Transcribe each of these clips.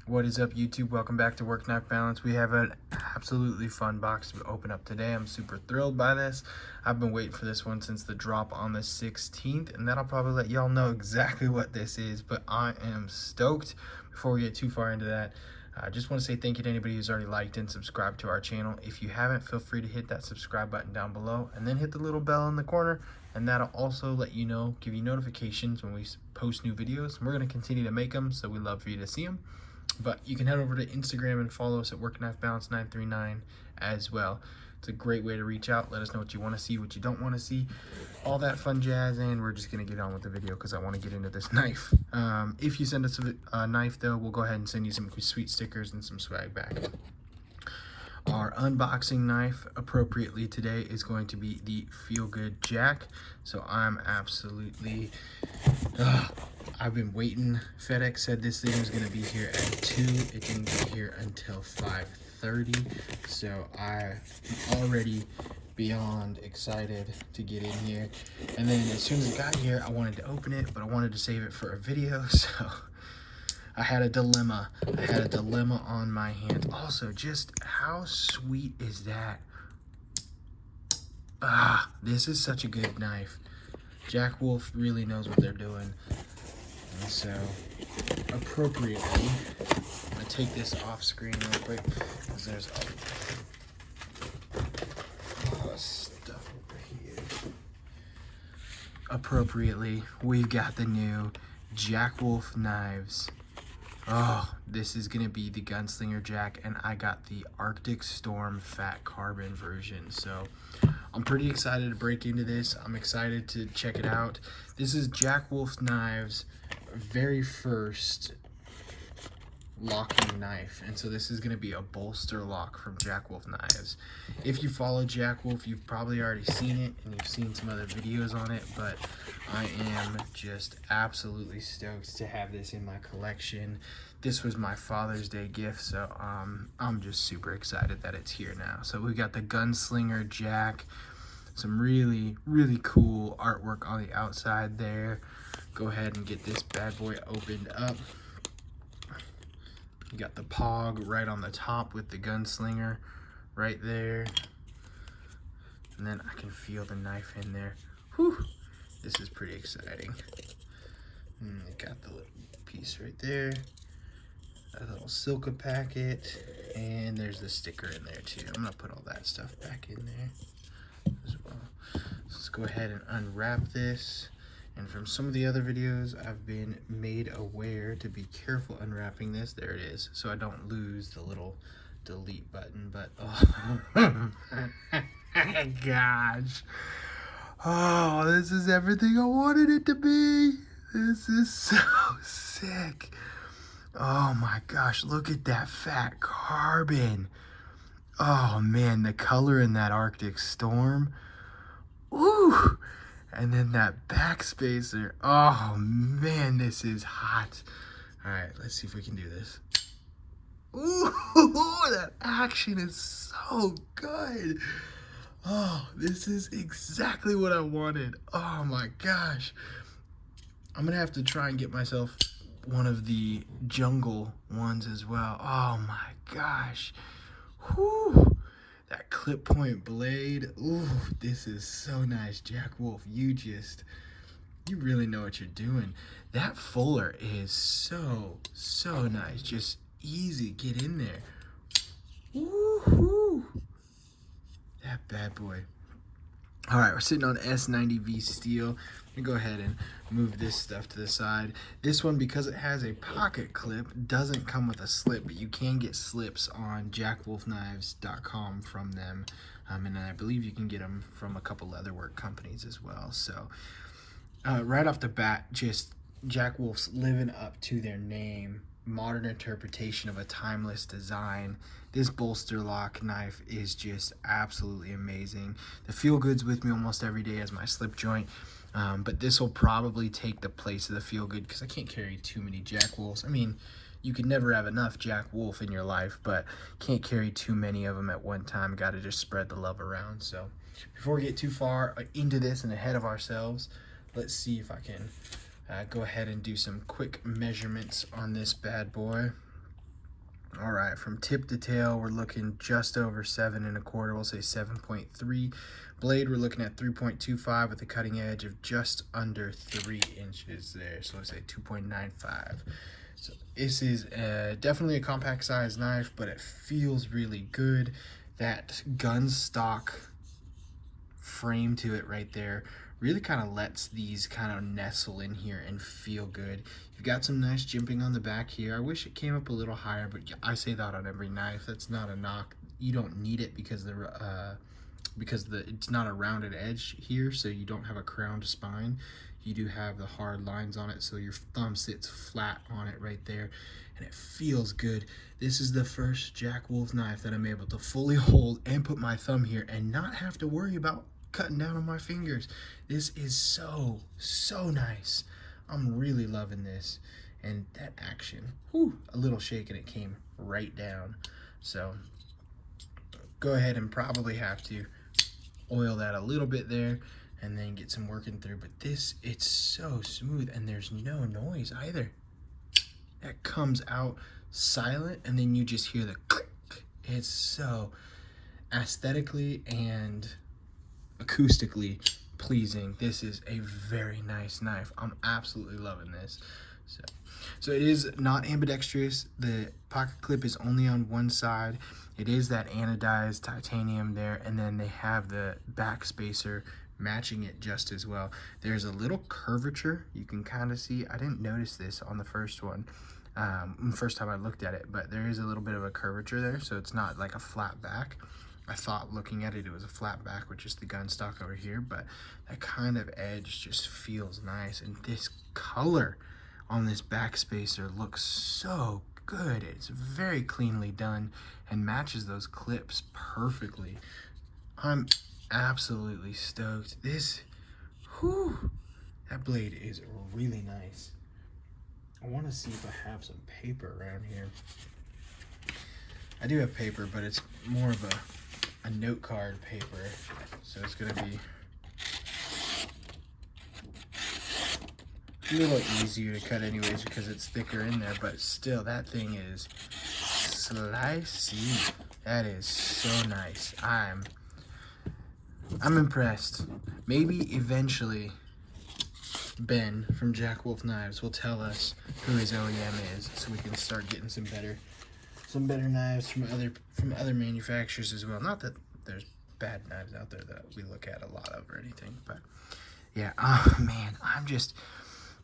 What is up, YouTube? Welcome back to Work Knife Balance. We have an absolutely fun box to open up today. I'm super thrilled by this. I've been waiting for this one since the drop on the 16th, and that'll probably let y'all know exactly what this is, but I am stoked. Before we get too far into that, I just want to say thank you to anybody who's already liked and subscribed to our channel. If you haven't, feel free to hit that subscribe button down below and then hit the little bell in the corner, and that'll also let you know, give you notifications when we post new videos. We're going to continue to make them, so we'd love for you to see them. But you can head over to Instagram and follow us at WorkKnifeBalance939 as well. It's a great way to reach out. Let us know what you want to see, what you don't want to see, all that fun jazz. And we're just going to get on with the video because I want to get into this knife. If you send us a knife, though, we'll go ahead and send you some sweet stickers and some swag back. Our unboxing knife appropriately today is going to be the Feel Good Jack. So I'm absolutely... I've been waiting. FedEx said this thing was going to be here at 2. It didn't get here until 5:30. So I'm already beyond excited to get in here. And then as soon as it got here, I wanted to open it, but I wanted to save it for a video. So I had a dilemma. On my hands. Also, just how sweet is that? This is such a good knife. Jack Wolf really knows what they're doing. And so, appropriately, I'm going to take this off screen real quick because there's all stuff over here. Appropriately, we've got the new Jack Wolf knives. Oh, this is going to be the Gunslinger Jack, and I got the Arctic Storm Fat Carbon version. So, I'm pretty excited to break into this. I'm excited to check it out. This is Jack Wolf Knives' very first locking knife, and so this is going to be a bolster lock from Jack Wolf Knives. If you follow Jack Wolf, you've probably already seen it, and you've seen some other videos on it, but I am just absolutely stoked to have this in my collection. This was my Father's Day gift, so I'm just super excited that it's here now. So we got the Gunslinger Jack, some really, really cool artwork on the outside there. Go ahead and get this bad boy opened up. You got the Pog right on the top with the Gunslinger right there. And then I can feel the knife in there. Whew, this is pretty exciting. And you got the little piece right there. A little Silka packet. And there's the sticker in there too. I'm gonna put all that stuff back in there as well. So let's go ahead and unwrap this. And from some of the other videos, I've been made aware to be careful unwrapping this. There it is, so I don't lose the little delete button. But oh gosh, oh, this is everything I wanted it to be. This is so sick. Oh my gosh, look at that fat carbon. Oh man, the color in that Arctic Storm. Ooh. And then that back spacer. Oh man, this is hot. All right, let's see if we can do this. Ooh, that action is so good. Oh, this is exactly what I wanted. Oh my gosh. I'm gonna have to try and get myself one of the jungle ones as well. Oh my gosh. Whew. That clip point blade. Ooh, this is so nice. Jack Wolf, you really know what you're doing. That fuller is so nice. Just easy, get in there. Woohoo! That bad boy. All right, we're sitting on S90V steel. I'm gonna go ahead and move this stuff to the side. This one, because it has a pocket clip, doesn't come with a slip, but you can get slips on jackwolfknives.com from them. And I believe you can get them from a couple leatherwork companies as well. So right off the bat, just Jack Wolf's living up to their name. Modern interpretation of a timeless design. This bolster lock knife is just absolutely amazing. The Feel Good's with me almost every day as my slip joint, but this will probably take the place of the Feel Good because I can't carry too many Jack Wolves. I mean, you could never have enough Jack Wolf in your life, but can't carry too many of them at one time. Got to just spread the love around. So before we get too far into this and ahead of ourselves, let's see if I can go ahead and do some quick measurements on this bad boy. All right, from tip to tail, we're looking just over 7 1/4. We'll say 7.3. Blade, we're looking at 3.25 with a cutting edge of just under 3 inches there. So let's say 2.95. So this is definitely a compact size knife, but it feels really good. That gun stock frame to it right there really kind of lets these kind of nestle in here and feel good. You've got some nice jimping on the back here. I wish it came up a little higher, but I say that on every knife. That's not a knock. You don't need it because it's not a rounded edge here, so you don't have a crowned spine. You do have the hard lines on it, so your thumb sits flat on it right there, and it feels good. This is the first Jack Wolf knife that I'm able to fully hold and put my thumb here and not have to worry about cutting down on my fingers. This is so nice. I'm really loving this. And that action, whew, a little shake and it came right down. So go ahead and probably have to oil that a little bit there and then get some working through. But this, it's so smooth and there's no noise either. That comes out silent and then you just hear the click. It's so aesthetically and acoustically pleasing. This is a very nice knife. I'm absolutely loving this. So it is not ambidextrous. The pocket clip is only on one side. It is that anodized titanium there, and then they have the back spacer matching it just as well. There's a little curvature you can kind of see. I didn't notice this on the first one, first time I looked at it, but there is a little bit of a curvature there, so it's not like a flat back. I thought looking at it, it was a flat back with just the gun stock over here, but that kind of edge just feels nice. And this color on this back spacer looks so good. It's very cleanly done and matches those clips perfectly. I'm absolutely stoked. This, whew, that blade is really nice. I want to see if I have some paper around here. I do have paper, but it's more of a note card paper, so it's gonna be a little easier to cut anyways because it's thicker in there, but still that thing is slicey. That is so nice. I'm impressed. Maybe eventually Ben from Jack Wolf Knives will tell us who his OEM is so we can start getting some better knives from other manufacturers as well. Not that there's bad knives out there that we look at a lot of or anything, but yeah. Oh man, I'm just,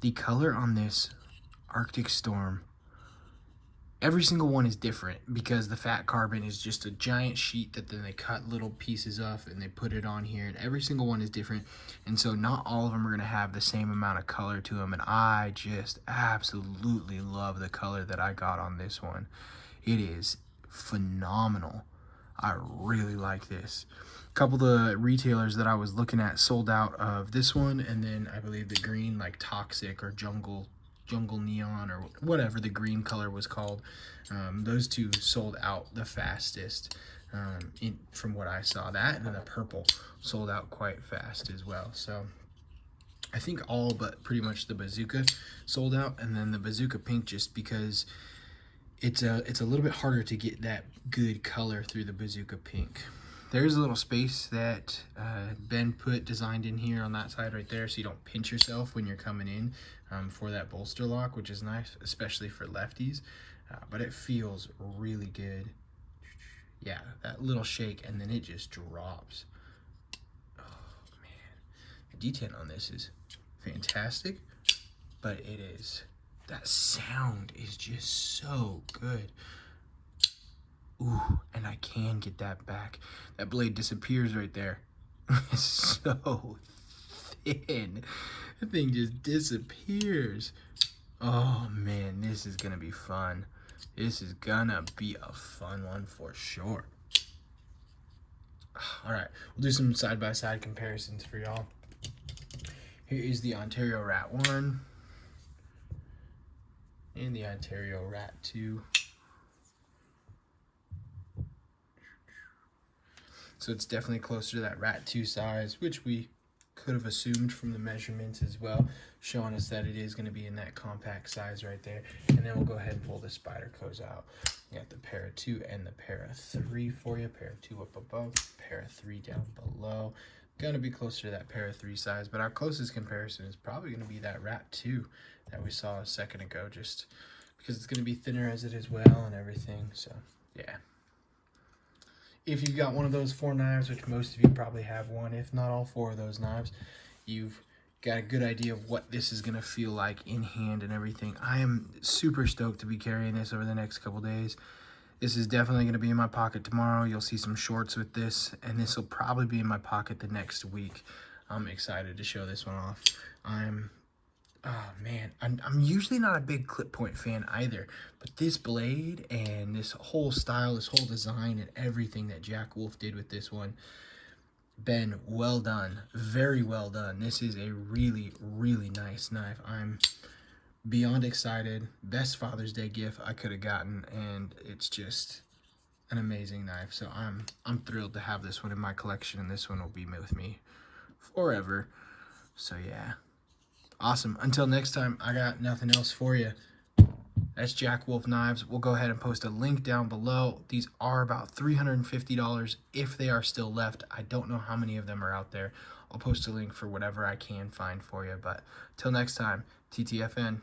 the color on this Arctic Storm, every single one is different because the fat carbon is just a giant sheet that then they cut little pieces off and they put it on here, and every single one is different, and so not all of them are going to have the same amount of color to them, and I just absolutely love the color that I got on this one. It is phenomenal. I really like this. A couple of the retailers that I was looking at sold out of this one, and then I believe the green, like Toxic or Jungle Neon or whatever the green color was called. Those two sold out the fastest from what I saw. That and then the purple sold out quite fast as well. So I think all but pretty much the Bazooka sold out, and then the Bazooka Pink just because it's a little bit harder to get that good color through the Bazooka Pink. There's a little space that Ben designed in here on that side right there, so you don't pinch yourself when you're coming in for that bolster lock, which is nice, especially for lefties. But it feels really good. Yeah, that little shake, and then it just drops. Oh man, the detent on this is fantastic, but it is, that sound is just so good. Ooh, and I can get that back. That blade disappears right there. It's so thin. The thing just disappears. Oh man, this is gonna be fun. This is gonna be a fun one for sure. All right, we'll do some side-by-side comparisons for y'all. Here is the Ontario Rat 1 and the Ontario Rat 2. So it's definitely closer to that Rat 2 size, which we could have assumed from the measurements as well, showing us that it is going to be in that compact size right there. And then we'll go ahead and pull the Spydercos out. You got the pair of 2 and the pair of 3 for you. Pair of 2 up above, pair of 3 down below. Gonna be closer to that pair of 3 size, but our closest comparison is probably gonna be that Rat 2 that we saw a second ago, just because it's gonna be thinner as it is well and everything. So yeah. If you've got one of those 4 knives, which most of you probably have one, if not all 4 of those knives, you've got a good idea of what this is going to feel like in hand and everything. I am super stoked to be carrying this over the next couple days. This is definitely going to be in my pocket tomorrow. You'll see some shorts with this, and this will probably be in my pocket the next week. I'm excited to show this one off. Oh man, I'm usually not a big clip point fan either, but this blade and this whole style, this whole design and everything that Jack Wolf did with this one, Ben, well done. Very well done. This is a really, really nice knife. I'm beyond excited. Best Father's Day gift I could have gotten, and it's just an amazing knife. So I'm thrilled to have this one in my collection, and this one will be with me forever. So yeah. Awesome. Until next time, I got nothing else for you. That's Jack Wolf Knives. We'll go ahead and post a link down below. These are about $350 if they are still left. I don't know how many of them are out there. I'll post a link for whatever I can find for you. But till next time, TTFN.